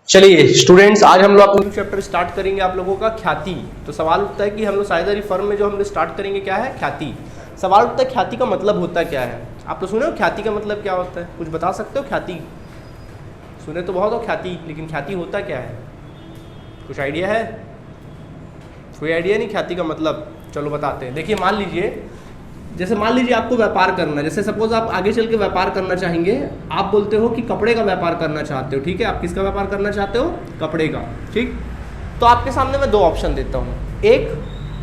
चलिए स्टूडेंट्स, आज हम लोग अपना चैप्टर स्टार्ट करेंगे आप लोगों का ख्याति। तो सवाल उठता है कि हम लोग साझेदारी फर्म में जो हम लोग स्टार्ट करेंगे क्या है, ख्याति। सवाल उठता है ख्याति का मतलब होता क्या है। आप तो सुने हो ख्याति का मतलब क्या होता है, कुछ बता सकते हो। ख्याति सुने तो बहुत हो ख्याति, लेकिन ख्याति होता क्या है, कुछ आइडिया है? कोई आइडिया नहीं ख्याति का मतलब। चलो बताते हैं। देखिए मान लीजिए आपको व्यापार करना है। जैसे सपोज आप आगे चल के व्यापार करना चाहेंगे, आप बोलते हो कि कपड़े का व्यापार करना चाहते हो, ठीक है। आप किसका व्यापार करना चाहते हो, कपड़े का, ठीक। तो आपके सामने मैं दो ऑप्शन देता हूँ। एक,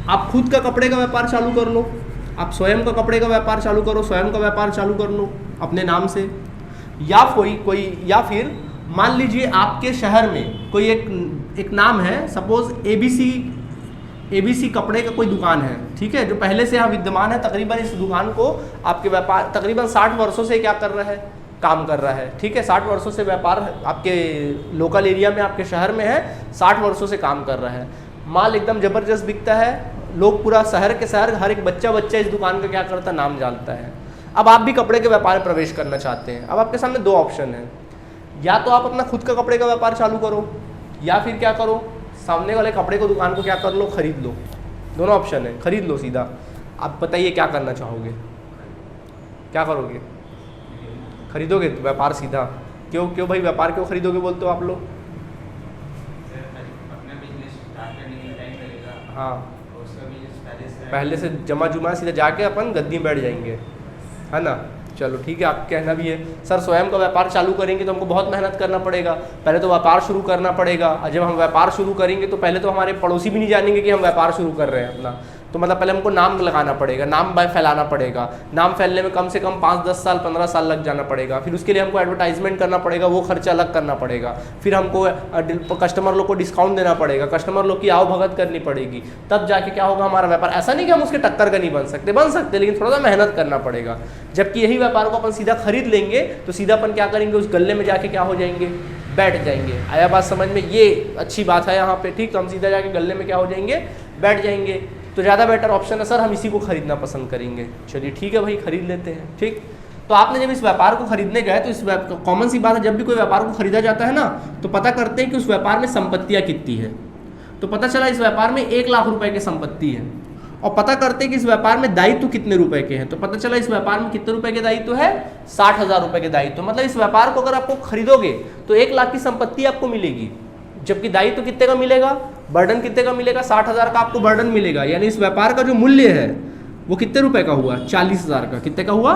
आप खुद का कपड़े का व्यापार चालू कर लो, आप स्वयं का कपड़े का व्यापार चालू करो, स्वयं का व्यापार चालू कर लो अपने नाम से। या या फिर मान लीजिए आपके शहर में कोई एक नाम है, सपोज एबीसी कपड़े का कोई दुकान है, ठीक है, जो पहले से यहाँ विद्यमान है। तकरीबन इस दुकान को आपके व्यापार तकरीबन 60 वर्षों से क्या कर रहा है, काम कर रहा है, ठीक है। 60 वर्षों से व्यापार आपके लोकल एरिया में, आपके शहर में है, 60 वर्षों से काम कर रहा है। माल एकदम ज़बरदस्त बिकता है, लोग पूरा शहर के शहर, हर एक बच्चा इस दुकान का क्या करता है, नाम जानता है। अब आप भी कपड़े के व्यापार में प्रवेश करना चाहते हैं। अब आपके सामने दो ऑप्शन है, या तो आप अपना खुद का कपड़े का व्यापार चालू करो, या फिर क्या करो, सामने वाले कपड़े को दुकान को क्या कर लो, खरीद लो। दोनों ऑप्शन है, खरीद लो सीधा। आप बताइए क्या करना चाहोगे, क्या करोगे? खरीदोगे तो व्यापार सीधा। क्यों भाई, व्यापार क्यों खरीदोगे बोलते हो आप लोग? हाँ, पहले से जमा सीधा जाके अपन गद्दी में बैठ जाएंगे, है ना। चलो ठीक है, आप कहना भी है सर स्वयं का व्यापार चालू करेंगे तो हमको बहुत मेहनत करना पड़ेगा, पहले तो व्यापार शुरू करना पड़ेगा। और जब हम व्यापार शुरू करेंगे तो पहले तो हमारे पड़ोसी भी नहीं जानेंगे कि हम व्यापार शुरू कर रहे हैं अपना। तो मतलब पहले हमको नाम लगाना पड़ेगा, नाम फैलाना पड़ेगा। नाम फैलने में कम से कम 5-10 साल 15 साल लग जाना पड़ेगा। फिर उसके लिए हमको एडवर्टाइजमेंट करना पड़ेगा, वो खर्चा अलग करना पड़ेगा। फिर हमको कस्टमर लोग को डिस्काउंट देना पड़ेगा, कस्टमर लोग की आवभगत करनी पड़ेगी, तब जाके क्या होगा हमारा व्यापार। ऐसा नहीं कि हम उसके टक्कर का नहीं बन सकते, लेकिन थोड़ा सा मेहनत करना पड़ेगा। जबकि यही व्यापार को अपन सीधा खरीद लेंगे तो सीधा अपन क्या करेंगे, उस गल्ले में जाके क्या हो जाएंगे, बैठ जाएंगे। आया बात समझ में? ये अच्छी बात है यहाँ पे, ठीक। तो हम सीधा जाके गल्ले में क्या हो जाएंगे, बैठ जाएंगे। तो ज़्यादा बेटर ऑप्शन है सर, हम इसी को खरीदना पसंद करेंगे। चलिए ठीक है भाई, खरीद लेते हैं, ठीक। तो आपने जब इस व्यापार को खरीदने गए तो इस कॉमन सी बात है, जब भी कोई व्यापार को खरीदा जाता है ना, तो पता करते हैं कि उस व्यापार में संपत्तियाँ कितनी है। तो पता चला इस व्यापार में 1 लाख रुपए की संपत्ति है, और पता करते हैं कि इस व्यापार में दायित्व कितने रुपए के हैं। तो पता चला इस व्यापार में कितने रुपए के दायित्व है, 60,000 रुपए के दायित्व। मतलब इस व्यापार को अगर आपको खरीदोगे तो 1 लाख की संपत्ति आपको मिलेगी, जबकि दायित्व कितने का मिलेगा, बर्डन कितने का मिलेगा, 60,000 का आपको बर्डन मिलेगा। यानी इस व्यापार का जो मूल्य है वो कितने रुपए का हुआ, 40,000 का। कितने का हुआ,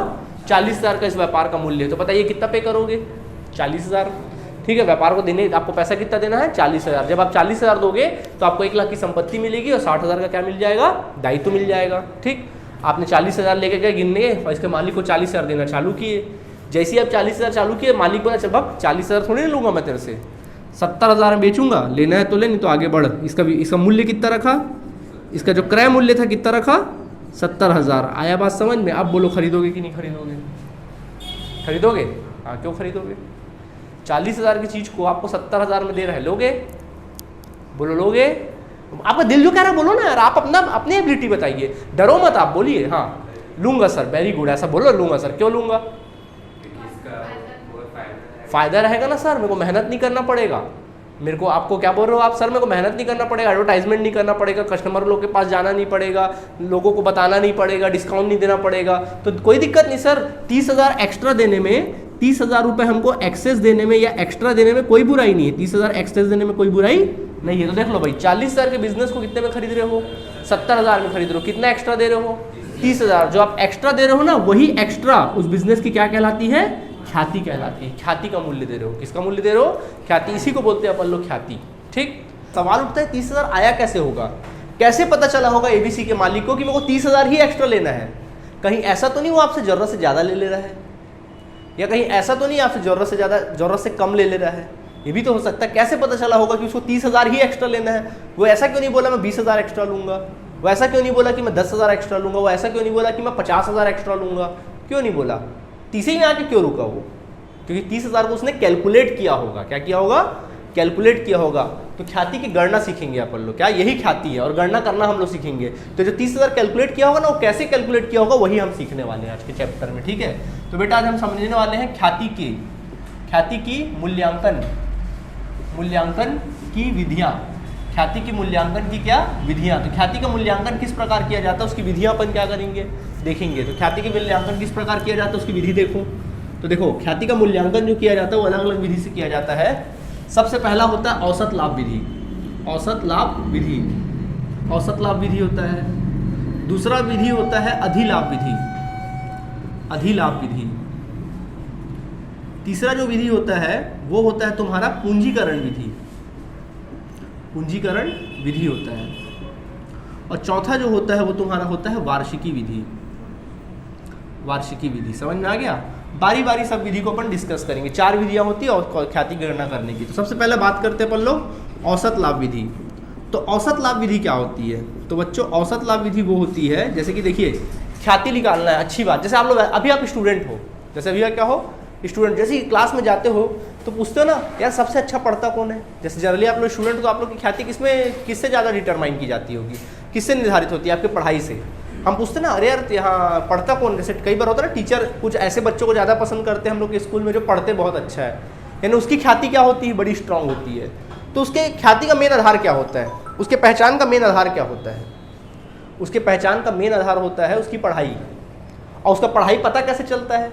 40,000 का इस व्यापार का मूल्य है। तो बताइए कितना पे करोगे, 40,000, ठीक है। व्यापार को देने आपको पैसा कितना देना है, 40,000। जब आप 40,000 दोगे तो आपको 1 लाख की संपत्ति मिलेगी और 60,000 का क्या मिल जाएगा, दायित्व मिल जाएगा, ठीक। आपने 40,000 लेके गए गिनने और इसके मालिक को 40,000 देना चालू किए। जैसे ही आप 40,000 चालू किए, मालिक बोला चल बाप 40,000 थोड़ी नहीं लूँगा मैं तेरे से, 70,000 में बेचूंगा, लेना है तो ले, नहीं तो आगे बढ़। इसका मूल्य कितना रखा, इसका जो क्रय मूल्य था कितना रखा, 70,000। आया बात समझ में? अब बोलो खरीदोगे कि नहीं खरीदोगे? खरीदोगे, हाँ। क्यों खरीदोगे? 40,000 की चीज़ को आपको 70,000 में दे रहे, लोगे? बोलो लोगे? आपका दिल जो कह रहा है बोलो ना यार, आप अपनी एबिलिटी बताइए, डरो मत, आप बोलिए हाँ लूँगा सर, वेरी गुड, ऐसा बोलो लूँगा सर। क्यों लूँगा? फायदा रहेगा ना सर, मेरे को मेहनत नहीं करना पड़ेगा। मेरे को, आपको क्या बोल रहे हो आप, सर मेरे को मेहनत नहीं करना पड़ेगा, एडवर्टाइजमेंट नहीं करना पड़ेगा, कस्टमर लोग के पास जाना नहीं पड़ेगा, लोगों को बताना नहीं पड़ेगा, डिस्काउंट नहीं देना पड़ेगा, तो कोई दिक्कत नहीं सर। 30,000 एक्स्ट्रा देने में, 30,000 रुपये हमको एक्सेस देने में या एक्स्ट्रा देने में कोई बुराई नहीं है। 30,000 एक्सेस देने में कोई बुराई नहीं है। तो देख लो भाई, 40,000 के बिजनेस को कितने में खरीद रहे हो, 70,000 में खरीद रहे हो। कितना एक्स्ट्रा दे रहे हो, 30,000। जो आप एक्स्ट्रा दे रहे हो ना, वही एक्स्ट्रा उस बिजनेस की क्या कहलाती है, ख्याति कहलाती है। ख्याति का मूल्य दे रहे हो। किसका मूल्य दे रहे हो, ख्याति। इसी को बोलते हैं अपन लोग ख्याति, ठीक। सवाल उठता है 30,000 आया कैसे होगा, कैसे पता चला होगा एबीसी के मालिक को कि मेरे को 30,000 ही एक्स्ट्रा लेना है। कहीं ऐसा तो नहीं वो आपसे जरूरत से ज़्यादा ले रहा है, या कहीं ऐसा तो नहीं आपसे जरूरत से कम ले रहा है। ये भी तो हो सकता है। कैसे पता चला होगा कि उसको 30,000 ही एक्स्ट्रा लेना है? वो ऐसा क्यों नहीं बोला मैं 20,000 एक्स्ट्रा लूँगा, वो ऐसा क्यों नहीं बोला कि मैं 10,000 एक्स्ट्रा लूँगा, वो ऐसा क्यों नहीं बोला कि मैं 50,000 एक्स्ट्रा लूँगा? क्यों नहीं बोला? 30 में आके क्यों रुका वो? क्योंकि 30,000 को उसने कैलकुलेट किया होगा। क्या किया होगा, कैलकुलेट किया होगा। तो ख्याति की गणना सीखेंगे अपन लोग, क्या यही ख्याति है, और गणना करना हम लोग सीखेंगे। तो जो 30,000 कैलकुलेट किया होगा ना, वो कैसे कैलकुलेट किया होगा वही हम सीखने वाले हैं आज के चैप्टर में, ठीक है। तो बेटा आज हम समझने वाले हैं ख्याति की मूल्यांकन मूल्यांकन की विधियाँ, ख्याति की मूल्यांकन की क्या विधियाँ। तो ख्याति का मूल्यांकन किस प्रकार किया जाता है उसकी विधियाँ अपन क्या करेंगे देखेंगे। तो ख्याति के मूल्यांकन किस प्रकार किया जाता है उसकी विधि देखो। तो देखो ख्याति का मूल्यांकन जो किया जाता है वो अलग अलग विधि से किया जाता है। सबसे पहला होता है औसत लाभ विधि, औसत लाभ विधि, औसत लाभ विधि होता है। दूसरा विधि होता है अधिलाभ विधि, अधिलाभ विधि। तीसरा जो विधि होता है वो होता है तुम्हारा पूंजीकरण विधि, पूंजीकरण विधि होता है। और चौथा जो होता है वो तुम्हारा होता है वार्षिकी विधि, वार्षिकी विधि। समझ में आ गया। बारी बारी सब विधि को अपन डिस्कस करेंगे। 4 विधियां होती है और ख्याति की गणना करने की। तो सबसे पहले बात करते हैं अपन लोग औसत लाभ विधि। तो औसत लाभ विधि क्या होती है। तो बच्चों औसत लाभ विधि वो होती है जैसे कि देखिए ख्याति निकालना है, अच्छी बात। जैसे आप लोग अभी आप स्टूडेंट हो, जैसे अभी क्या हो स्टूडेंट, जैसे क्लास में जाते हो तो पूछते हो ना यार सबसे अच्छा पढ़ता कौन है। जैसे जनरली आप लोग स्टूडेंट तो आप लोग की ख्याति किससे ज़्यादा डिटरमाइन की जाती होगी, किससे निर्धारित होती है आपकी पढ़ाई से। हम पूछते ना अरे यार यहाँ पढ़ता कौन। जैसे कई बार होता है ना टीचर कुछ ऐसे बच्चों को ज़्यादा पसंद करते हैं हम लोग के स्कूल में जो पढ़ते बहुत अच्छा है, यानी उसकी ख्याति क्या होती है बड़ी स्ट्रांग होती है। तो उसके ख्याति का मेन आधार क्या होता है, उसके पहचान का मेन आधार क्या होता है। उसके पहचान का मेन आधार होता है उसकी पढ़ाई। और उसका पढ़ाई पता कैसे चलता है,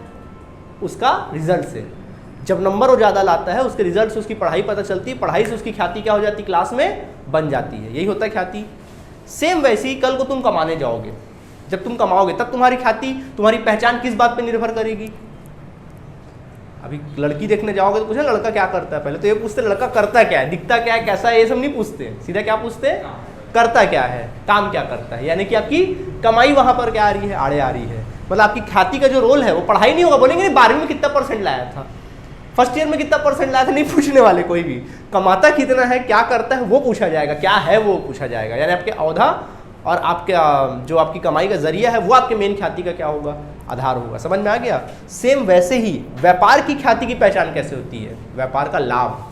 उसका रिजल्ट से। जब नंबर वो ज़्यादा लाता है उसके रिजल्ट से उसकी पढ़ाई पता चलती है, पढ़ाई से उसकी ख्याति क्या हो जाती है क्लास में बन जाती है। यही होता है ख्याति। सेम वैसे ही कल को तुम कमाने जाओगे, जब तुम कमाओगे तब तुम्हारी ख्याति तुम्हारी पहचान किस बात पे निर्भर करेगी। अभी लड़की देखने जाओगे तो पूछे लड़का क्या करता है, पहले तो ये पूछते लड़का करता क्या है, दिखता क्या है, कैसा है, ये सब नहीं पूछते। सीधा क्या पूछते करता क्या है, काम क्या करता है। यानी कि आपकी कमाई वहां पर क्या आ रही है, आड़े आ रही है। मतलब आपकी ख्याति का जो रोल है वो पढ़ाई नहीं होगा। बोलेंगे 12वीं में कितना % लाया था, फर्स्ट ईयर में कितना % लाया था, नहीं पूछने वाले कोई भी। कमाता कितना है, क्या करता है वो पूछा जाएगा, क्या है वो पूछा जाएगा। यानी आपके औहदा और आपका जो आपकी कमाई का जरिया है वो आपके मेन ख्याति का क्या होगा, आधार होगा। समझ में आ गया। सेम वैसे ही व्यापार की ख्याति की पहचान कैसे होती है, व्यापार का लाभ।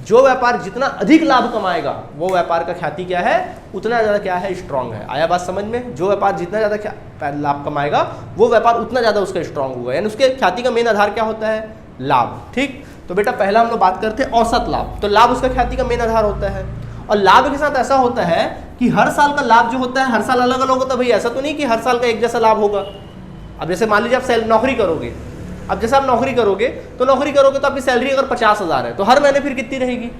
जो व्यापार जितना अधिक लाभ कमाएगा वो व्यापार का ख्याति क्या है, उतना ज़्यादा क्या है, स्ट्रांग है। आया बात समझ में। जो व्यापार जितना ज़्यादा लाभ कमाएगा वो व्यापार उतना ज़्यादा उसका स्ट्रांग होगा। यानी उसके ख्याति का मेन आधार क्या होता है, लाभ। ठीक। तो बेटा पहला हम लोग बात करते हैं औसत लाभ। तो लाभ उसका ख्याति का मेन आधार होता है। और लाभ के साथ ऐसा होता है कि हर साल का लाभ जो होता है हर साल अलग अलग होता है। भाई ऐसा तो नहीं कि हर साल का एक जैसा लाभ होगा। अब जैसे मान लीजिए आप नौकरी करोगे, अब जैसे आप नौकरी करोगे तो आपकी सैलरी अगर 50,000 है तो हर महीने फिर कितनी रहेगी,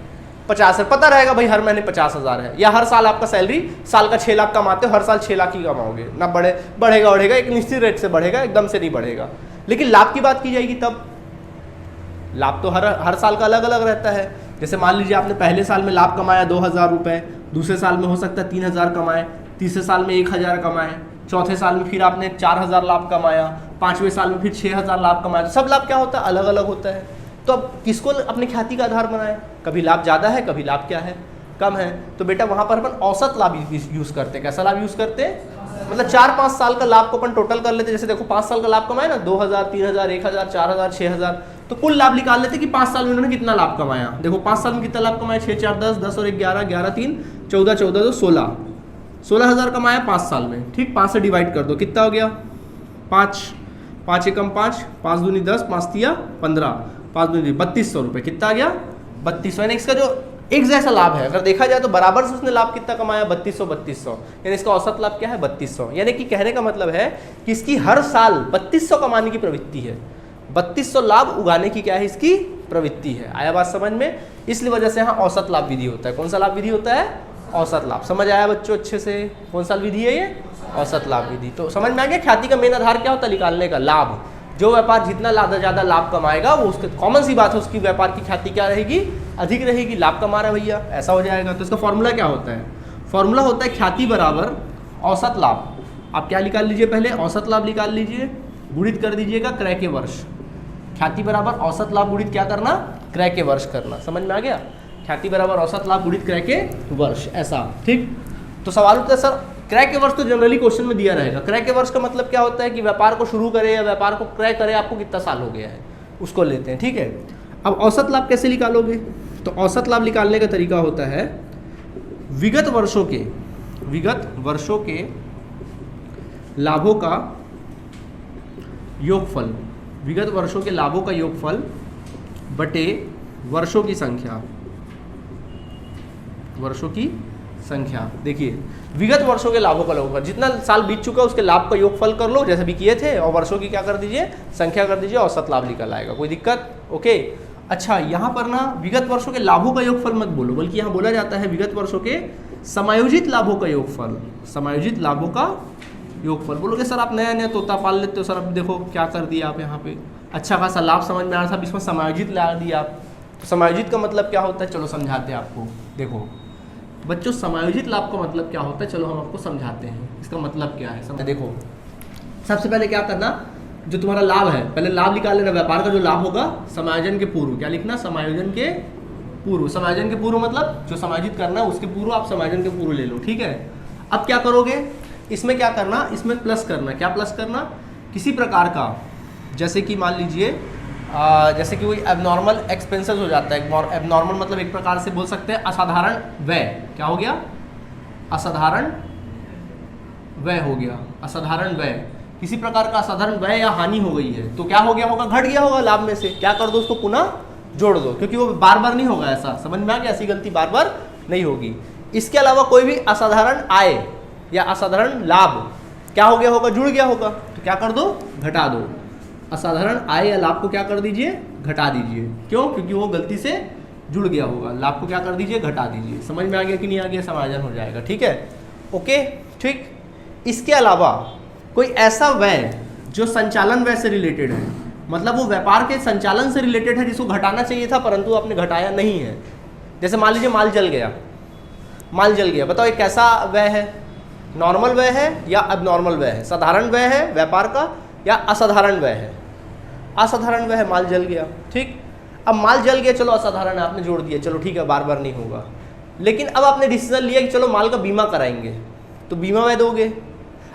50 है। पता रहेगा भाई हर महीने 50,000 है। या हर साल आपका सैलरी साल का 6 लाख कमाते हो, हर साल 6 लाख ही कमाओगे ना। बढ़ेगा एक निश्चित रेट से बढ़ेगा, एकदम से नहीं बढ़ेगा। लेकिन लाभ की बात की जाएगी तब लाभ तो हर साल का अलग अलग रहता है। जैसे मान लीजिए आपने पहले साल में लाभ कमाया 2,000 रुपये, दूसरे साल में हो सकता है 3,000 कमाए, तीसरे साल में 1,000 कमाए, चौथे साल में फिर आपने 4,000 लाभ कमाया, 5वें साल में फिर 6,000 लाभ कमाया। तो सब लाभ क्या होता है, अलग अलग होता है। तो अब किसको अपने ख्याति का आधार बनाए, कभी लाभ ज़्यादा है, कभी लाभ क्या है, कम है। तो बेटा वहाँ पर अपन औसत लाभ यूज़ करते हैं। कैसा लाभ यूज़ करते हैं, मतलब 4-5 साल का लाभ को अपन टोटल कर लेते हैं। जैसे देखो 5 साल का लाभ कमाया ना, 2,000, 3,000, 1,000, 4,000, 6,000, तो कुल लाभ निकाल लेते कि 5 साल में उन्होंने कितना लाभ कमाया। देखो 5 साल में कितना लाभ कमाया, 6, 4, 10, 10 और 11, 11, 3, 14, 14, 2, 16, 16,000 कमाया 5 साल में। ठीक, 5 से डिवाइड कर दो, कितना हो गया, 5, 5 एकम 5, 5 दूनी 10, 5 तिया 15, 5 दूनी 3200 रुपये। कितना आ गया, 3200। यानी इसका जो एक जैसा लाभ है, अगर देखा जाए तो बराबर से उसने लाभ कितना कमाया, 3200। यानी इसका औसत लाभ क्या है, 3200। यानी कि कहने का मतलब है कि इसकी हर साल 3200 कमाने की प्रवृत्ति है। 3200 लाभ उगाने की क्या है, इसकी प्रवृत्ति है। आया बात समझ में। इसलिए वजह से यहाँ औसत लाभ विधि होता है। कौन सा लाभ विधि होता है, औसत लाभ। समझ आया बच्चों अच्छे से, कौन सा विधि है ये, औसत लाभ विधि। तो समझ में आ गया ख्याति का मेन आधार क्या होता है, निकालने का, लाभ। जो व्यापार जितना ज़्यादा लाभ कमाएगा वो उसके कॉमन सी बात है उसकी व्यापार की ख्याति क्या रहेगी, अधिक रहेगी। लाभ कमा रहा है भैया, ऐसा हो जाएगा। तो इसका फॉर्मूला क्या होता है, फॉर्मूला होता है ख्याति बराबर औसत लाभ। आप क्या निकाल लीजिए, पहले औसत लाभ निकाल लीजिए, गुणित कर दीजिएगा क्रय के वर्ष। ख्याति बराबर औसत लाभ गुणित क्या करना, क्रय के वर्ष करना। समझ में आ गया, ख्याति बराबर औसत लाभ गुणित क्रय के वर्ष, ऐसा। ठीक। तो सवाल उठता है सर क्रय के वर्ष तो जनरली क्वेश्चन में दिया रहेगा। क्रय के वर्ष का मतलब क्या होता है कि व्यापार को शुरू करे या व्यापार को क्रय करे, आपको कितना साल हो गया है, उसको लेते हैं। ठीक है। अब औसत लाभ कैसे निकालोगे, तो औसत लाभ निकालने का तरीका होता है विगत वर्षों के लाभों का योगफल, विगत वर्षों के लाभों का योगफल बटे वर्षों की संख्या, वर्षों की संख्या। देखिए विगत वर्षों के लाभों का योगफल, जितना साल बीत चुका है उसके लाभ का योगफल कर लो जैसे भी किए थे, और वर्षों की क्या कर दीजिए, संख्या कर दीजिए, औसत लाभ निकल आएगा। कोई दिक्कत? ओके। अच्छा यहाँ पर ना विगत वर्षों के लाभों का योगफल मत बोलो, बल्कि यहाँ बोला जाता है विगत वर्षों के समायोजित लाभों का योगफल। समायोजित लाभों का योगफल। बोलोगे सर आप नया नया तोता पाल लेते हो सर, अब देखो क्या कर दिया आप यहाँ पे, अच्छा खासा लाभ समझ में आ रहा था, इसमें समायोजित ला दिया आप। तो समायोजित का मतलब क्या होता है, चलो समझाते हैं आपको। देखो बच्चों समायोजित लाभ का मतलब क्या होता है, चलो हम आपको समझाते हैं इसका मतलब क्या है। देखो सबसे पहले क्या करना, जो तुम्हारा लाभ है पहले लाभ निकाल लेना, व्यापार का जो लाभ होगा समायोजन के पूर्व, क्या लिखना, समायोजन के पूर्व। समायोजन के पूर्व मतलब जो समायोजित करना है उसके पूर्व आप समायोजन के पूर्व ले लो, ठीक है। अब क्या करोगे, इसमें क्या करना, इसमें प्लस करना। क्या प्लस करना, किसी प्रकार का, जैसे कि मान लीजिए जैसे कि कोई एबनॉर्मल एक्सपेंसेस हो जाता है। एबनॉर्मल मतलब एक प्रकार से बोल सकते हैं असाधारण व्यय। क्या हो गया, असाधारण व्यय हो गया। असाधारण व्यय, किसी प्रकार का असाधारण व्यय या हानि हो गई है तो क्या हो गया होगा, घट गया होगा लाभ में से। क्या कर दो, उसको पुनः जोड़ दो, क्योंकि वो बार बार नहीं होगा। ऐसा समझ में आ गया, ऐसी गलती बार बार नहीं होगी। इसके अलावा कोई भी असाधारण आय या असाधारण लाभ क्या हो गया होगा, जुड़ गया होगा, तो क्या कर दो, घटा दो। असाधारण आय या लाभ को क्या कर दीजिए, घटा दीजिए। क्यों, क्योंकि वो गलती से जुड़ गया होगा। लाभ को क्या कर दीजिए, घटा दीजिए। समझ में आ गया कि नहीं आ गया, समायोजन हो जाएगा, ठीक है। ओके ठीक। इसके अलावा कोई ऐसा व्यय जो संचालन व्यय से रिलेटेड है, मतलब वो व्यापार के संचालन से रिलेटेड है, जिसको घटाना चाहिए था परंतु आपने घटाया नहीं है। जैसे मान लीजिए माल जल गया, माल जल गया, बताओ ये कैसा व्यय है, नॉर्मल व्यय है या अबनॉर्मल व्यय है, साधारण व्यय है व्यापार का या असाधारण व्यय है, असाधारण व्यय है, माल जल गया, ठीक। अब माल जल गया, चलो असाधारण है, आपने जोड़ दिया, चलो ठीक है, बार बार नहीं होगा। लेकिन अब आपने डिसीजन लिया कि चलो माल का बीमा कराएंगे, तो बीमा व्यय दोगे।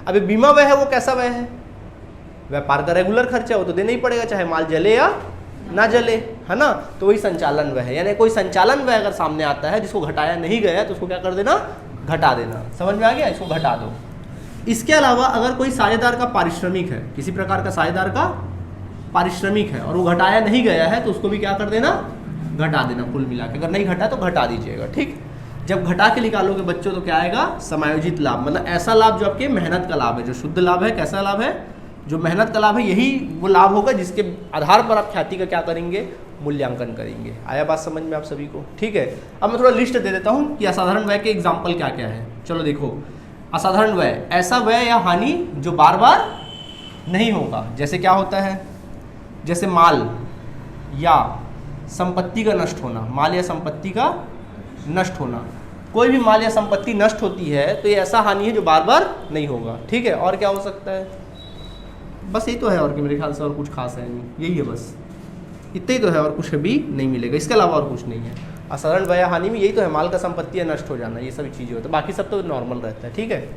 अभी बीमा व्यय है वो कैसा व्यय है, व्यापार का रेगुलर खर्चा, वो तो देना ही पड़ेगा चाहे माल जले या ना जले, है ना। तो वही संचालन व्यय है, यानी कोई संचालन व्यय अगर सामने आता है जिसको घटाया नहीं गया तो उसको क्या कर देना, घटा देना। समझ में आ गया, इसको घटा दो। इसके अलावा अगर कोई साझेदार का पारिश्रमिक है, किसी प्रकार का साझेदार का पारिश्रमिक है और वो घटाया नहीं गया है तो उसको भी क्या कर देना, घटा देना कुल मिला के। अगर नहीं घटा तो घटा दीजिएगा, ठीक। जब घटा के निकालोगे बच्चों तो क्या आएगा, समायोजित लाभ, मतलब ऐसा लाभ जो आपके मेहनत का लाभ है, जो शुद्ध लाभ है। कैसा लाभ है, जो मेहनत का लाभ है, यही वो लाभ होगा जिसके आधार पर आप ख्याति का क्या करेंगे, मूल्यांकन करेंगे। आया बात समझ में आप सभी को, ठीक है। अब मैं थोड़ा लिस्ट दे देता हूँ कि असाधारण व्यय के एग्जाम्पल क्या क्या है। चलो देखो, असाधारण व्यय ऐसा व्यय या हानि जो बार बार नहीं होगा। जैसे क्या होता है, जैसे माल या संपत्ति का नष्ट होना, माल या संपत्ति का नष्ट होना। कोई भी माल या संपत्ति नष्ट होती है तो ये ऐसा हानि है जो बार बार नहीं होगा, ठीक है। और क्या हो सकता है, बस यही तो है, और कि मेरे ख्याल से और कुछ खास है नहीं, यही है बस, इतना ही तो है, और कुछ भी नहीं मिलेगा, इसके अलावा और कुछ नहीं है। असाधारण व्यय हानि में यही तो है, माल का संपत्ति नष्ट हो जाना, ये सभी चीज़ें होती है, बाकी सब तो नॉर्मल रहता है, ठीक है।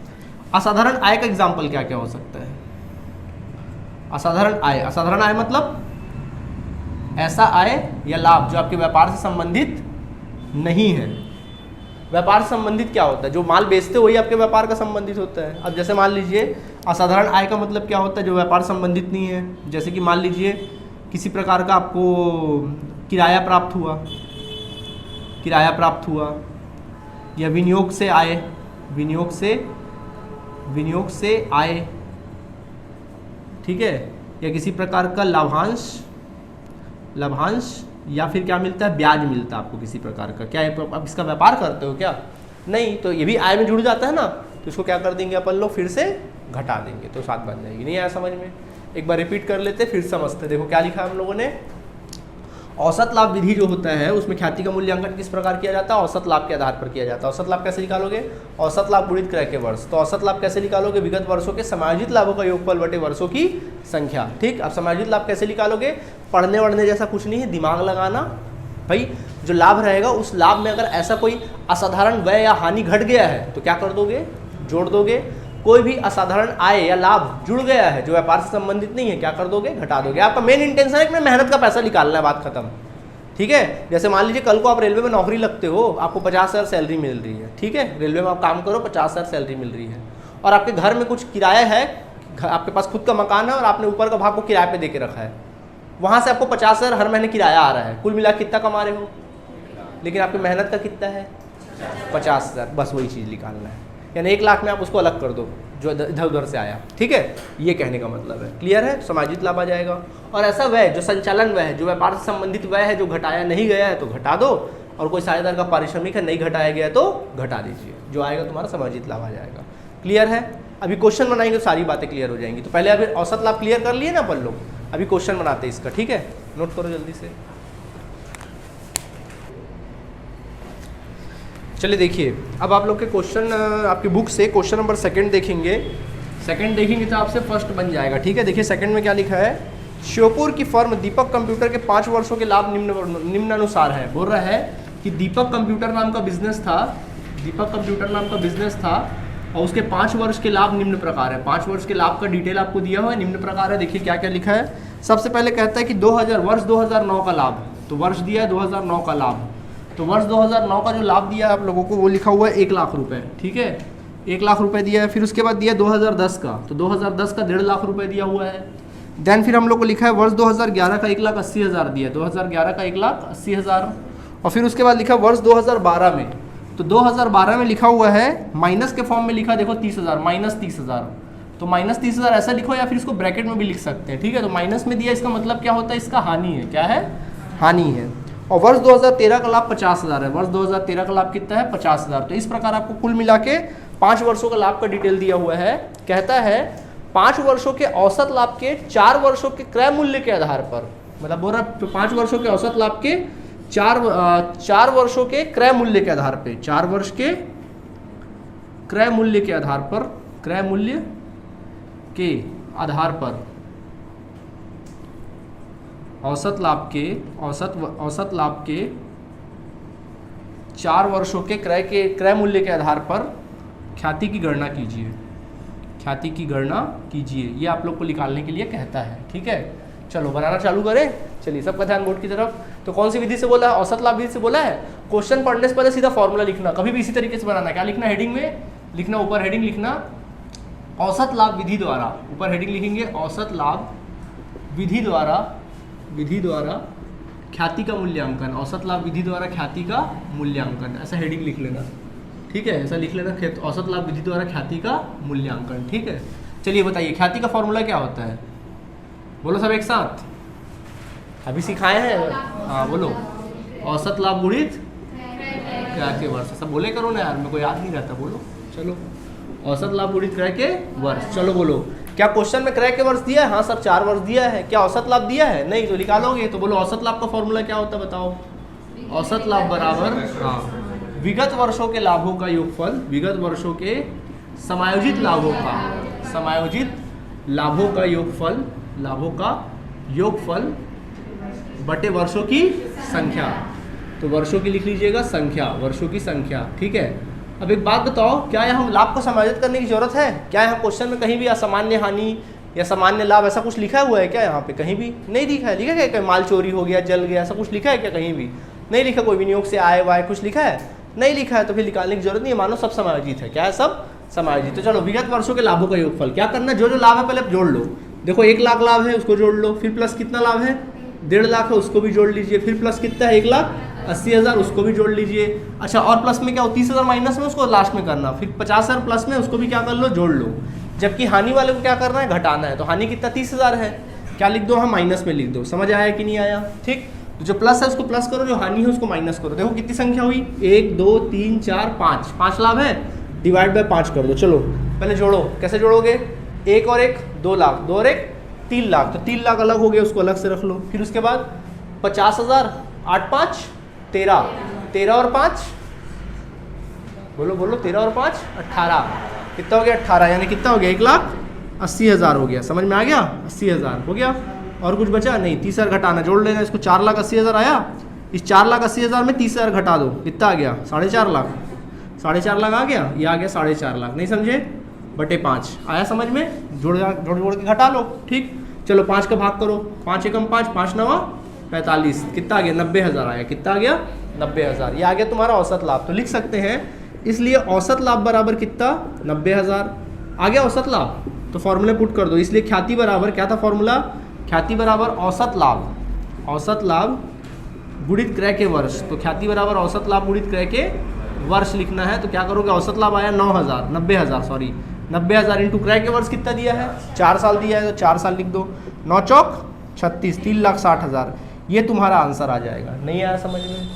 असाधारण आय का एग्जाम्पल क्या क्या हो सकता है, असाधारण आय, असाधारण आय मतलब ऐसा आय या लाभ जो आपके व्यापार से संबंधित नहीं है। व्यापार से संबंधित क्या होता है, जो माल बेचते हो वही आपके व्यापार का संबंधित होता है। अब जैसे मान लीजिए असाधारण आय का मतलब क्या होता है, जो व्यापार संबंधित नहीं है। जैसे कि मान लीजिए किसी प्रकार का आपको किराया प्राप्त हुआ, किराया प्राप्त हुआ, या विनियोग से आय, विनियोग से आय, ठीक है, या किसी प्रकार का लाभांश, या फिर क्या मिलता है, ब्याज मिलता है आपको किसी प्रकार का। क्या आप इसका व्यापार करते हो क्या, नहीं, तो ये भी आय में जुड़ जाता है ना, तो इसको क्या कर देंगे अपन लोग, फिर से घटा देंगे तो साथ बन जाएगी। नहीं आया समझ में, एक बार रिपीट कर लेते फिर समझते। देखो क्या लिखा हम लोगों ने, औसत लाभ विधि जो होता है उसमें ख्याति का मूल्यांकन किस प्रकार किया जाता है, औसत लाभ के आधार पर किया जाता है। औसत लाभ कैसे निकालोगे, औसत लाभ गुणित क्रय के वर्ष। तो औसत लाभ कैसे निकालोगे, विगत वर्षों के समायोजित लाभों का योगफल बटे वर्षों की संख्या, ठीक। अब समायोजित लाभ कैसे निकालोगे, पढ़ने वढ़ने जैसा कुछ नहीं है, दिमाग लगाना भाई। जो लाभ रहेगा उस लाभ में अगर ऐसा कोई असाधारण व्यय या हानि घट गया है तो क्या कर दोगे, जोड़ दोगे। कोई भी असाधारण आय या लाभ जुड़ गया है जो व्यापार से संबंधित नहीं है, क्या कर दोगे, घटा दोगे। आपका मेन इंटेंशन है कि मैं मेहनत का पैसा निकालना है, बात खत्म, ठीक है। जैसे मान लीजिए कल को आप रेलवे में नौकरी लगते हो, आपको 50,000 सैलरी मिल रही है, ठीक है, रेलवे में आप काम करो, 50,000 सैलरी मिल रही है, और आपके घर में कुछ किराया है, आपके पास खुद का मकान है और आपने ऊपर का भाग को किराए पे दे के रखा है, वहाँ से आपको 50,000 हर महीने किराया आ रहा है, कुल मिला कितना कमा रहे हो, लेकिन आपकी मेहनत का कितना है, 50,000, बस वही चीज़ निकालना है। यानी 1 लाख में आप उसको अलग कर दो जो इधर उधर से आया, ठीक है, ये कहने का मतलब है। क्लियर है? समायोजित लाभ आ जाएगा। और ऐसा व्यय जो संचालन व्यय है, जो व्यापार से संबंधित व्यय है, जो घटाया नहीं गया है तो घटा दो, और कोई साझेदार का पारिश्रमिक है नहीं घटाया गया है तो घटा दीजिए, जो आएगा तुम्हारा समायोजित लाभ आ जाएगा। क्लियर है? अभी क्वेश्चन बनाएंगे तो सारी बातें क्लियर हो जाएंगी। तो पहले अभी औसत लाभ क्लियर कर लिए ना अपन लोग, अभी क्वेश्चन बनाते हैं इसका, ठीक है, नोट करो जल्दी से। चलिए देखिए, अब आप लोग के क्वेश्चन आपकी बुक से क्वेश्चन नंबर 2 देखेंगे। 2 देखेंगे तो आपसे फर्स्ट बन जाएगा, ठीक है। देखिए 2 में क्या लिखा है, श्योपुर की फर्म दीपक कंप्यूटर के 5 वर्षों के लाभ निम्नानुसार है। बोल रहा है कि दीपक कंप्यूटर नाम का बिजनेस था, दीपक कंप्यूटर नाम का बिजनेस था, और उसके 5 वर्ष के लाभ निम्न प्रकार है। 5 वर्ष के लाभ का डिटेल आपको दिया हुआ है, निम्न प्रकार है। देखिए क्या क्या लिखा है। सबसे पहले कहता है कि वर्ष 2009 का लाभ, तो वर्ष दिया है 2009 का लाभ, तो वर्ष 2009 का जो लाभ दिया है आप लोगों को वो लिखा हुआ है 1 लाख रुपए, ठीक है, 1 लाख रुपए दिया है। फिर उसके बाद दिया 2010 का, तो 2010 का 1.5 लाख रुपए दिया हुआ है। देन फिर हम लोग को लिखा है वर्ष 2011 का 1,80,000 दिया है, 2011 का 1,80,000। और फिर उसके बाद लिखा वर्ष 2012 में, तो 2012 में लिखा हुआ है माइनस के फॉर्म में लिखा, देखो 30,000, -30,000, तो -30,000 ऐसा लिखो, या फिर इसको ब्रैकेट में भी लिख सकते हैं, ठीक है। तो माइनस में दिया, इसका मतलब क्या होता है, इसका हानि है। क्या है? हानि है। और वर्ष 2013 का लाभ 50,000 है, वर्ष 2013 का लाभ कितना है, 50,000। तो इस प्रकार आपको कुल मिला के 5 वर्षों का लाभ का डिटेल दिया हुआ है। कहता है 5 वर्षों के औसत लाभ के 4 वर्षों के क्रय मूल्य के आधार पर, मतलब बोल रहा 5 वर्षों के औसत लाभ के 4 वर्षों के क्रय मूल्य के आधार पर, 4 वर्ष के क्रय मूल्य के आधार पर, क्रय मूल्य के आधार पर औसत लाभ के 4 वर्षों के क्रय मूल्य के आधार पर ख्याति की गणना कीजिए, ख्याति की गणना कीजिए। ये आप लोग को निकालने के लिए कहता है, ठीक है। चलो बनाना चालू करें। चलिए सबका ध्यान बोर्ड की तरफ। तो कौन सी विधि से बोला है? औसत लाभ विधि से बोला है। क्वेश्चन पढ़ने से पहले सीधा फॉर्मूला लिखना, कभी भी इसी तरीके से बनाना। क्या लिखना? हेडिंग में लिखना, ऊपर हेडिंग लिखना औसत लाभ विधि द्वारा, ऊपर हेडिंग लिखेंगे औसत लाभ विधि द्वारा ख्याति का मूल्यांकन, औसत लाभ विधि द्वारा ख्याति का मूल्यांकन, ऐसा हेडिंग लिख लेना, ठीक है, ऐसा लिख लेना, औसत लाभ विधि द्वारा ख्याति का मूल्यांकन, ठीक है। चलिए बताइए ख्याति का फॉर्मूला क्या होता है, बोलो सब एक साथ, अभी सिखाए हैं, हाँ बोलो, औसत लाभ गुणित क्रय के वर्ष, सब बोले करो ना यार, मेरे को याद नहीं रहता, बोलो चलो, औसत लाभ गुणित क्रय के वर्ष, चलो बोलो। क्या क्वेश्चन में क्रय के वर्ष दिया है? हाँ सर 4 वर्ष दिया है। क्या औसत लाभ दिया है? नहीं, तो निकालोगे। तो बोलो औसत लाभ का फॉर्मूला क्या होता है बताओ। औसत लाभ बराबर, हाँ, विगत वर्षों के लाभों का योगफल, विगत वर्षों के समायोजित लाभों का, समायोजित लाभों का योगफल, लाभों का योगफल बटे वर्षों की संख्या। तो वर्षों की लिख लीजिएगा संख्या, वर्षों की संख्या, ठीक है। अब एक बात बताओ, क्या यहाँ लाभ को समायोजित करने की जरूरत है? क्या यहाँ क्वेश्चन में कहीं भी असामान्य हानि या सामान्य लाभ ऐसा कुछ लिखा हुआ है क्या? यहाँ पे कहीं भी नहीं लिखा है। लिखा है क्या माल चोरी हो गया, जल गया, ऐसा कुछ लिखा है क्या? कहीं भी नहीं लिखा। कोई विनियोग से आय वाय कुछ लिखा है? नहीं लिखा है। तो फिर निकालने की जरूरत नहीं है, मानो सब समायोजित है। क्या है? सब समायोजित। तो चलो विगत वर्षों के लाभों का योगफल क्या करना, जो जो लाभ है पहले जोड़ लो। देखो 1 लाख लाभ है उसको जोड़ लो, फिर प्लस कितना लाभ है 1.5 लाख है उसको भी जोड़ लीजिए, फिर प्लस कितना है 1,80,000 उसको भी जोड़ लीजिए। अच्छा, और प्लस में क्या हो 30,000 माइनस में उसको लास्ट में करना, फिर 50,000 प्लस में उसको भी क्या कर लो, जोड़ लो। जबकि हानि वाले को क्या करना है, घटाना है। तो हानि कितना 30,000 है, क्या लिख दो हम माइनस में लिख दो। समझ आया कि नहीं आया? ठीक, तो जो प्लस है उसको प्लस करो, जो हानि है उसको माइनस करो। देखो कितनी संख्या हुई, 1 2 3 4 5, 5 लाभ है, डिवाइड बाय 5 कर दो। चलो पहले जोड़ो, कैसे जोड़ोगे, 1 और 1 2 लाख, 2 और 1 3 लाख, तो 3 लाख अलग हो गया, उसको अलग से रख लो। फिर उसके बाद 50,000, 8 5 13, 13 और 5 बोलो बोलो, 13 और 5 18, कितना हो गया 18, यानी कितना हो गया 1,80,000 हो गया। समझ में आ गया? 80,000 हो गया। और कुछ बचा नहीं, 30,000 घटाना, जोड़ लेना इसको। 4,80,000 आया, इस 4,80,000 में 30,000 घटा दो, कितना आ गया 4.5 लाख, 4.5 लाख आ गया, ये आ गया 4.5 लाख। नहीं समझे? बटे 5 आया समझ में? जोड़ जोड़ के घटा लो। ठीक, चलो 5 का भाग करो, 5 एकम 5, 5 9 45, कितना आ गया 90,000 आया। कितना आ गया 90,000, ये आ गया तुम्हारा औसत लाभ। तो लिख सकते हैं, इसलिए औसत लाभ बराबर कितना 90,000 आ गया औसत लाभ। तो फॉर्मूले पुट कर दो, इसलिए ख्याति बराबर क्या था फॉर्मूला, ख्याति बराबर औसत लाभ, औसत लाभ गुणित क्रय के वर्ष। तो ख्याति बराबर औसत लाभ गुणित क्रय के वर्ष लिखना है तो क्या करोगे, औसत लाभ आया 9,000, 90,000 सॉरी 90,000 इंटू क्रय के वर्ष कितना दिया है, 4 साल दिया है तो 4 साल लिख दो, 9 चौक 36, 3,60,000, ये तुम्हारा आंसर आ जाएगा। नहीं आया समझ में?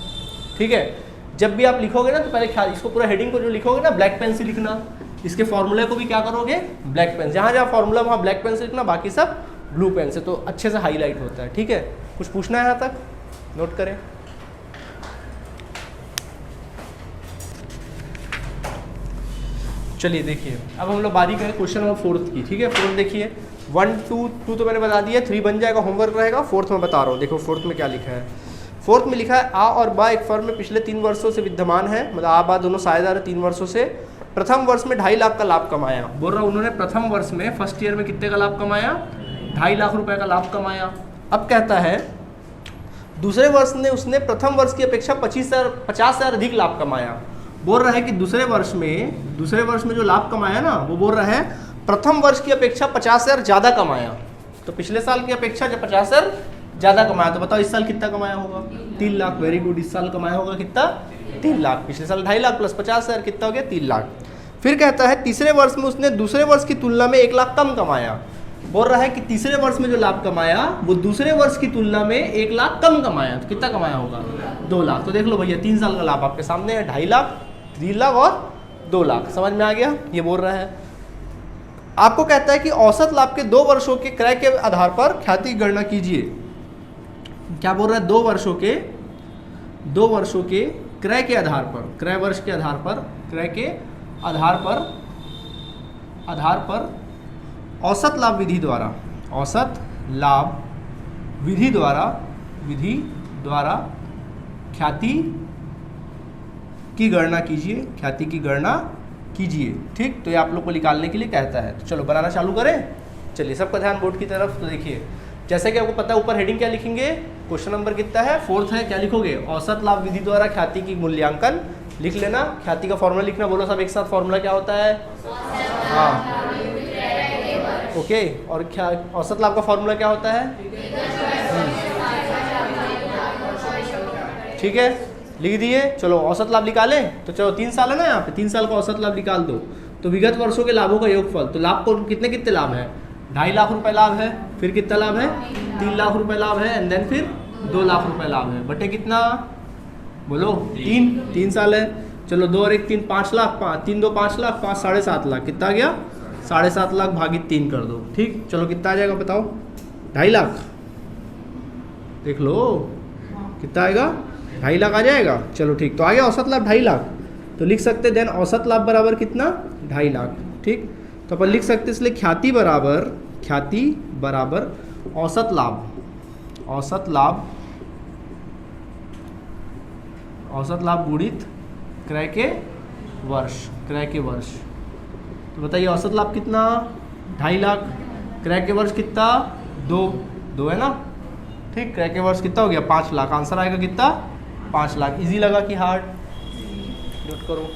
ठीक है, जब भी आप लिखोगे ना तो पहले ख्याल, इसको पूरा हेडिंग को जो लिखोगे ना ब्लैक पेन से लिखना, इसके फॉर्मूले को भी क्या करोगे, ब्लैक पेन, जहाँ जहाँ फॉर्मूला वहाँ ब्लैक पेन से लिखना, बाकी सब ब्लू पेन से, तो अच्छे से हाईलाइट होता है। ठीक है, कुछ पूछना है यहाँ तक, नोट करें। चलिए देखिए, अब हम लोग बारी करें क्वेश्चन नंबर 4 की। ठीक है, 4 देखिए, 1 2 तो मैंने बता दिया, 3 बन जाएगा, होमवर्क रहेगा। 4th में बता रहा हूँ, देखो 4th में क्या लिखा है। 4th में लिखा है आ और बा एक फर्म में पिछले 3 वर्षों से विद्यमान है, मतलब आ बा दोनों साझेदार है 3 वर्षों से। प्रथम वर्ष में 2.5 लाख का लाभ कमाया। बोल रहा हूँ उन्होंने प्रथम वर्ष में, फर्स्ट ईयर में कितने का लाभ कमाया, 2.5 लाख रुपए का लाभ कमाया। अब कहता है दूसरे वर्ष ने उसने प्रथम वर्ष की अपेक्षा 50,000 अधिक लाभ कमाया। बोल रहा है कि दूसरे वर्ष में जो लाभ कमाया ना, वो बोल रहा है प्रथम वर्ष की अपेक्षा 50,000 ज़्यादा कमाया। तो पिछले साल की अपेक्षा जब 50,000 ज़्यादा कमाया, तो बताओ इस साल कितना कमाया होगा, 3 लाख। वेरी गुड, इस साल कमाया होगा कितना, 3 लाख। पिछले साल 2.5 लाख प्लस 50,000 कितना हो गया, 3 लाख। फिर कहता है तीसरे वर्ष में उसने दूसरे वर्ष की तुलना में 1 लाख कम कमाया। बोल रहा है कि तीसरे वर्ष में जो लाभ कमाया वो दूसरे वर्ष की तुलना में 1 लाख कम कमाया। तो कितना कमाया होगा, 2 लाख। तो देख लो भैया 3 साल का लाभ आपके सामने है, 2.5 लाख, 3 लाख और 2 लाख। समझ में आ गया, ये बोल रहा है। आपको कहता है कि औसत लाभ के 2 वर्षों के क्रय के आधार पर ख्याति की गणना कीजिए। क्या बोल रहा है, 2 वर्षों के क्रय के आधार पर, क्रय वर्ष के आधार पर, क्रय के आधार पर औसत लाभ विधि द्वारा, औसत लाभ विधि द्वारा ख्याति की गणना कीजिए, ख्याति की गणना कीजिए। ठीक, तो ये आप लोग को निकालने के लिए कहता है। तो चलो बनाना चालू करें। चलिए सबका ध्यान बोर्ड की तरफ। तो देखिए, जैसे कि आपको पता है ऊपर हेडिंग क्या लिखेंगे, क्वेश्चन नंबर कितना है, 4th है, क्या लिखोगे, औसत लाभ विधि द्वारा ख्याति की मूल्यांकन लिख लेना। ख्याति का फॉर्मूला लिखना, बोलो सब एक साथ, फॉर्मूला क्या होता है, हाँ ओके। और औसत लाभ का फॉर्मूला क्या होता है, ठीक है, लिख दिए। चलो औसत लाभ निकालें। तो चलो 3 साल है ना, यहाँ पे 3 साल का औसत लाभ निकाल दो। तो विगत वर्षों के लाभों का योगफल, तो लाभ को कितने कितने लाभ है, 2.5 लाख रुपए लाभ है, फिर कितना लाभ है, 3 लाख रुपए लाभ है, एंड देन फिर 2 लाख रुपए लाभ है, बटे कितना, बोलो 3 साल है। चलो 2 और 1 3, 5 लाख, 3 2 5 लाख, 5 7.5 लाख, कितना आ गया, 7.5 लाख भागित 3 कर दो। ठीक, चलो कितना आ जाएगा बताओ, 2.5 लाख, देख लो कितना आएगा, 2.5 लाख आ जाएगा। चलो ठीक, तो आ गया औसत लाभ 2.5 लाख। तो लिख सकते देन औसत लाभ बराबर कितना, 2.5 लाख। ठीक, तो अपन लिख सकते इसलिए ख्याति बराबर औसत लाभ गुणित क्रय के वर्ष। तो बताइए औसत लाभ कितना, 2.5 लाख, क्रय के वर्ष कितना, 2 है ना। ठीक, क्रय के वर्ष कितना हो गया, 5 लाख। आंसर आएगा कितना, 5 लाख। इजी लगा कि हार्ड, नोट करो।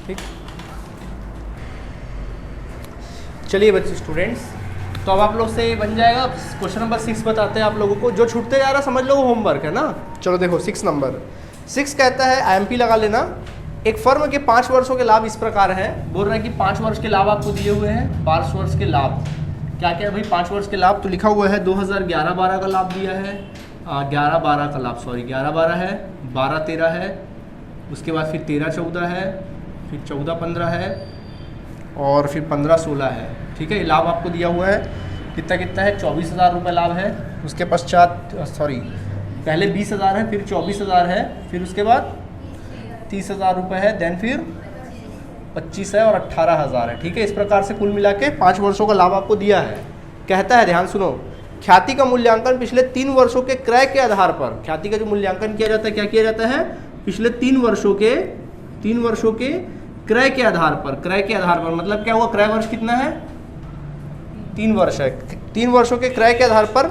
ठीक, चलिए बच्चे स्टूडेंट्स, तो अब आप लोग से बन जाएगा। क्वेश्चन नंबर 6 बताते हैं आप लोगों को, जो छूटते जा रहा समझ लो वो होमवर्क है ना। चलो देखो 6 नंबर, 6 कहता है IMP लगा लेना। एक फर्म के 5 वर्षों के लाभ इस प्रकार है। बोल रहा है कि 5 वर्ष के लाभ आपको दिए हुए हैं। 5 वर्ष के लाभ क्या क्या है भाई, 5 वर्ष के लाभ तो लिखा हुआ है 2011-12 का लाभ दिया है, 11-12 का लाभ, सॉरी 11-12 है, 12-13 है, उसके बाद फिर 13-14 है, फिर 14-15 है, और फिर 15-16 है। ठीक है, ये लाभ आपको दिया हुआ है। कितना कितना है, 24,000 रुपये लाभ है। उसके पश्चात पहले 20,000 है, फिर 24,000 है, फिर उसके बाद 30,000 रुपये है, देन फिर 25 है और 18,000 है। ठीक है, इस प्रकार से कुल मिला के 5 वर्षों का लाभ आपको दिया है। कहता है, ध्यान सुनो, ख्याति का मूल्यांकन पिछले 3 वर्षों के क्रय के आधार पर। ख्याति का जो मूल्यांकन किया जाता है, क्या किया जाता है, पिछले 3 वर्षों के क्रय के आधार पर। क्रय के आधार पर मतलब क्या हुआ, क्रय वर्ष कितना है, 3 वर्ष है। 3 वर्षों के क्रय के आधार पर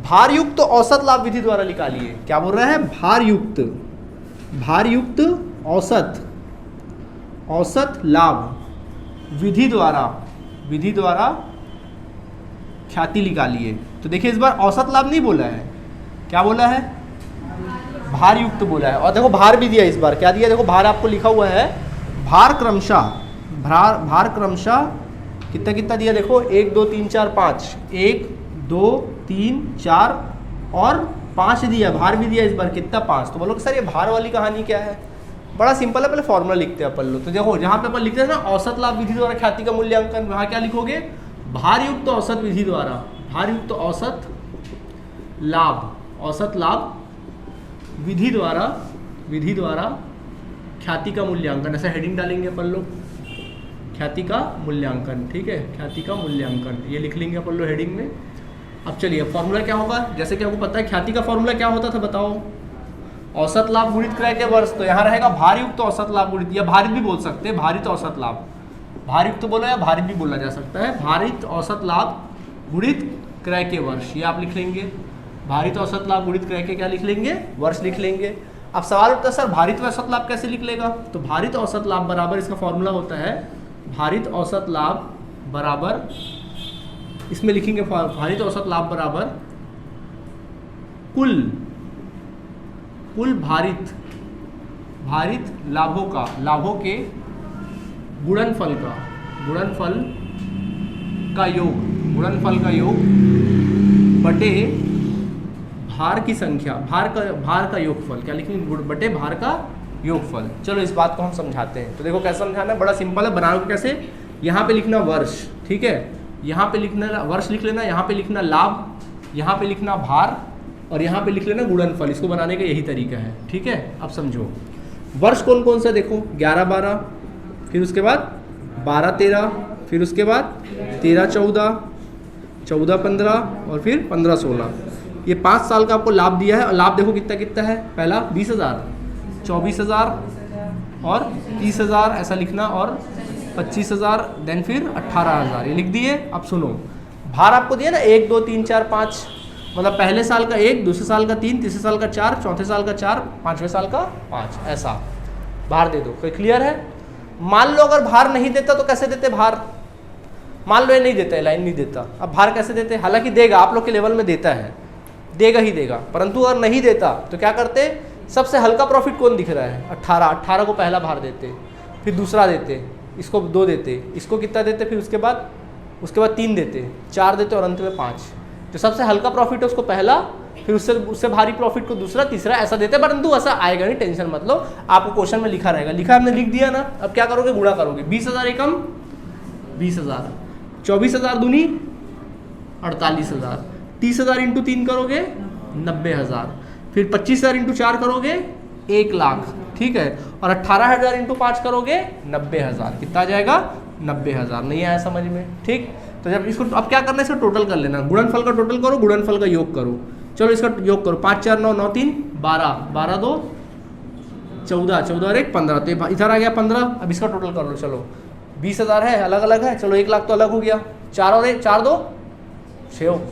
भारयुक्त औसत लाभ विधि द्वारा निकालिए। क्या बोल रहा है, भारयुक्त औसत लाभ विधि द्वारा ख्याति निकालिए। तो देखिए इस बार औसत लाभ नहीं बोला है, क्या बोला है, भार युक्त बोला है। और देखो भार भी दिया इस बार, क्या दिया देखो, भार आपको लिखा हुआ है, भार क्रमशः, भार क्रमशः कितना कितना दिया देखो, 1 2 3 4 5, 1 2 3 4 और 5 दिया, भार भी दिया इस बार कितना 5। तो बोलो कि सर ये भार वाली कहानी क्या है, बड़ा सिंपल है, पहले फॉर्मूला लिखते हैं अपन लोग। तो देखो जहाँ पे अपन लिखते हैं ना औसत लाभ विधि द्वारा ख्याति का मूल्यांकन, वहाँ क्या लिखोगे, भार युक्त औसत विधि द्वारा, भार युक्त औसत लाभ विधि द्वारा ख्याति का मूल्यांकन, ऐसा हेडिंग डालेंगे अपन लोग, ख्याति का मूल्यांकन, ठीक है, ख्याति का मूल्यांकन ये लिख लेंगे अपन लोग हेडिंग में। अब चलिए फॉर्मूला क्या होगा, जैसे कि आपको पता है ख्याति का फॉर्मूला क्या होता था बताओ, औसत लाभ गुणित क्रय के वर्ष। तो यहाँ रहेगा भार युक्त औसत लाभ गुणित, या भारित भी बोल सकते हैं, भारित औसत लाभ, भारित तो बोला या भारित भी बोला जा सकता है, भारित औसत लाभ गुणित क्रय के वर्ष, ये आप लिख लेंगे, भारित औसत लाभ गुणित क्रय के क्या लिख लेंगे, वर्ष लिख लेंगे। अब सवाल उठता है सर भारित औसत लाभ कैसे लिख लेगा, तो भारित औसत लाभ बराबर, इसका फॉर्मूला होता है भारित औसत लाभ बराबर, इसमें लिखेंगे भारित औसत लाभ बराबर कुल भारित लाभों के गुणनफल का योग बटे भार की संख्या, भार का योगफल, क्या लिखेंगे, बटे भार का योगफल। चलो इस बात को हम समझाते हैं। तो देखो कैसे समझाना है, बड़ा सिंपल है, बनाओ कैसे, यहाँ पे लिखना वर्ष, ठीक है, यहाँ पे लिखना वर्ष लिख लेना, यहाँ पे लिखना लाभ, यहाँ पे लिखना भार और यहाँ पे लिख लेना गुणनफल। इसको बनाने का यही तरीका है, ठीक है। अब समझो वर्ष कौन कौन सा, देखो 11 12, फिर उसके बाद 12 13, फिर उसके बाद 13 14, 14 15 और फिर 15 16। ये 5 साल का आपको लाभ दिया है, और लाभ देखो कितना कितना है, पहला 20,000, 24,000 और 30,000 ऐसा लिखना, और 25,000, देन फिर 18,000, ये लिख दिए। अब सुनो भार आपको दिया ना 1 2 3 4 5, मतलब पहले साल का 1, दूसरे साल का 3, तीसरे साल का 4, चौथे साल का 4, पाँचवें साल का 5, ऐसा भार दे दो। कोई क्लियर है। मान लो अगर भार नहीं देता तो कैसे देते भार, मान लो ये नहीं देता है, लाइन नहीं देता, अब भार कैसे देते, हालांकि देगा, आप लोग के लेवल में देता है, देगा ही देगा, परंतु अगर नहीं देता तो क्या करते, सबसे हल्का प्रॉफिट कौन दिख रहा है, 18 को पहला भार देते, फिर दूसरा देते, इसको 2 देते, इसको कितना देते, फिर उसके बाद 3 देते, 4 देते और अंत में 5। जो सबसे हल्का प्रॉफिट है उसको पहला, फिर उससे भारी प्रॉफिट को दूसरा, तीसरा, ऐसा देते, परंतु ऐसा आएगा नहीं, टेंशन मत लो, आपको क्वेश्चन में लिखा रहेगा, लिखा हमने लिख दिया ना। अब क्या करोगे, गुणा करोगे, 20,000 एकम 20,000, 24,000 दूनी 48,000, 30,000 इंटू 3 करोगे 90,000, फिर 25,000 इंटू 4 करोगे 1 लाख, ठीक है, और 18,000 इंटू 5 करोगे 90,000, कितना आ जाएगा 90,000। नहीं आया समझ में, ठीक। तो जब इसको अब क्या करना है, इसका टोटल कर लेना, गुणनफल का टोटल करो, गुणनफल का योग करो। चलो इसका योग करो, 5 4 9 9 3 12, 12 2 14, 14 और 1 15, तो इधर आ गया 15। अब इसका टोटल कर लो, चलो 20,000 है, अलग अलग है, चलो 1 लाख तो अलग हो गया, 4 और 1 4 2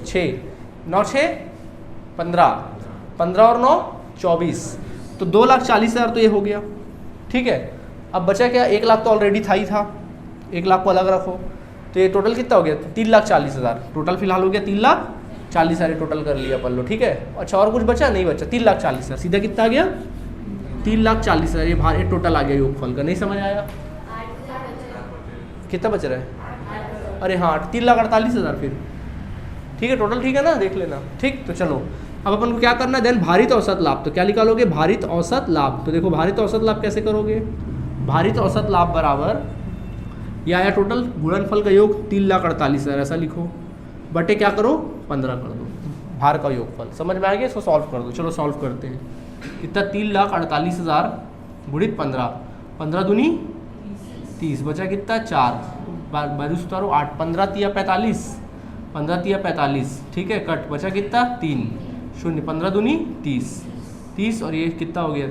6, 9 6 15, 15 और 9 24, तो 2,40,000 तो ये हो गया, ठीक है। अब बचा क्या, 1 लाख तो ऑलरेडी था ही था, 1 लाख को अलग रखो, तो ये टोटल कितना हो गया, 3,40,000 टोटल फिलहाल हो गया, 3,40,000 टोटल कर लिया अपन लो, ठीक है। अच्छा और कुछ बचा नहीं बचा, 3,40,000 सीधा कितना आ गया, 3,40,000, ये भार टोटल आ गया योगफल का। नहीं समझ आया, कितना बच रहा है, अरे हाँ 3,48,000 फिर, ठीक है, टोटल ठीक है ना, देख लेना, ठीक। तो चलो अब अपन को क्या करना है, देन भारित औसत लाभ, तो क्या निकालोगे, भारित औसत लाभ। तो देखो भारित औसत लाभ कैसे करोगे, भारित औसत लाभ बराबर ये आया टोटल, गुणनफल का योग 3,48,000 ऐसा लिखो, बटे क्या करो 15 कर दो, भार का योगफल। समझ में आ गया, इसको सॉल्व कर दो। चलो सॉल्व करते हैं, इतना 3,48,000 गुणित 15, 15 दूनी 30, बचा कितना 4, बाजू उतारो 8, 15 तिया 45, 15 तिया 45, ठीक है, कट, बचा कितना 3 0, 15 दूनी 30 और ये कितना हो गया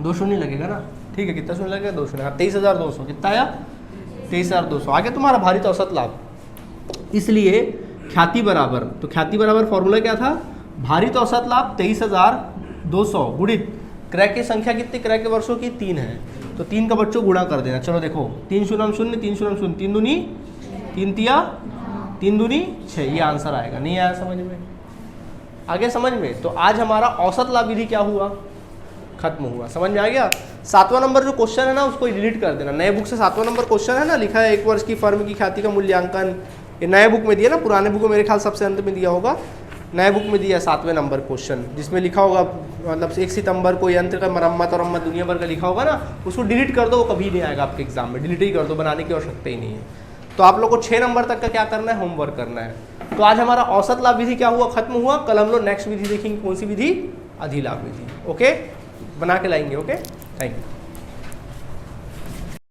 2 शून्य लगेगा ना, ठीक है, कितना शून्य लगेगा 2 शून्य, 23,200, कितना आया 23,200 आ गया तुम्हारा भारित औसत लाभ। इसलिए ख्याति बराबर, तो ख्याति बराबर फॉर्मूला क्या था, भारित औसत लाभ 23,200 गुणित क्रय की संख्या कितनी, क्रय के वर्षों की 3 है, तो 3 का बच्चों गुणा कर देना। चलो देखो 3 0 0, 3 0 0, 3 दूनी 3 तिया 3 दूनी 6, ये आंसर आएगा। नहीं आया समझ में, आगे समझ में? तो आज हमारा औसत लाभ विधि क्या हुआ, खत्म हुआ। समझ में आ गया? 7वां नंबर जो क्वेश्चन है ना उसको डिलीट कर देना। नए बुक से 7वां नंबर क्वेश्चन है ना, लिखा है 1 वर्ष की फर्म की ख्याति का मूल्यांकन, ये नए बुक में दिया ना, पुराने बुक में मेरे ख्याल सबसे अंत में दिया होगा, नए बुक में दिया 7वें नंबर क्वेश्चन, जिसमें लिखा होगा मतलब 1 सितंबर को यंत्र का मरम्मत और मरम्मत दुनिया भर का लिखा होगा ना, उसको डिलीट कर दो, वो कभी नहीं आएगा आपके एग्जाम में, डिलीट ही कर दो, बनाने की आवश्यकता ही नहीं है। तो आप लोग को 6 नंबर तक का क्या करना है, होमवर्क करना है। तो आज हमारा औसत लाभ विधि क्या हुआ, खत्म हुआ। कल हम लोग नेक्स्ट विधि देखेंगे, कौन सी विधि, अधिलाभ विधि। ओके, बना के लाएंगे। Okay, thank you.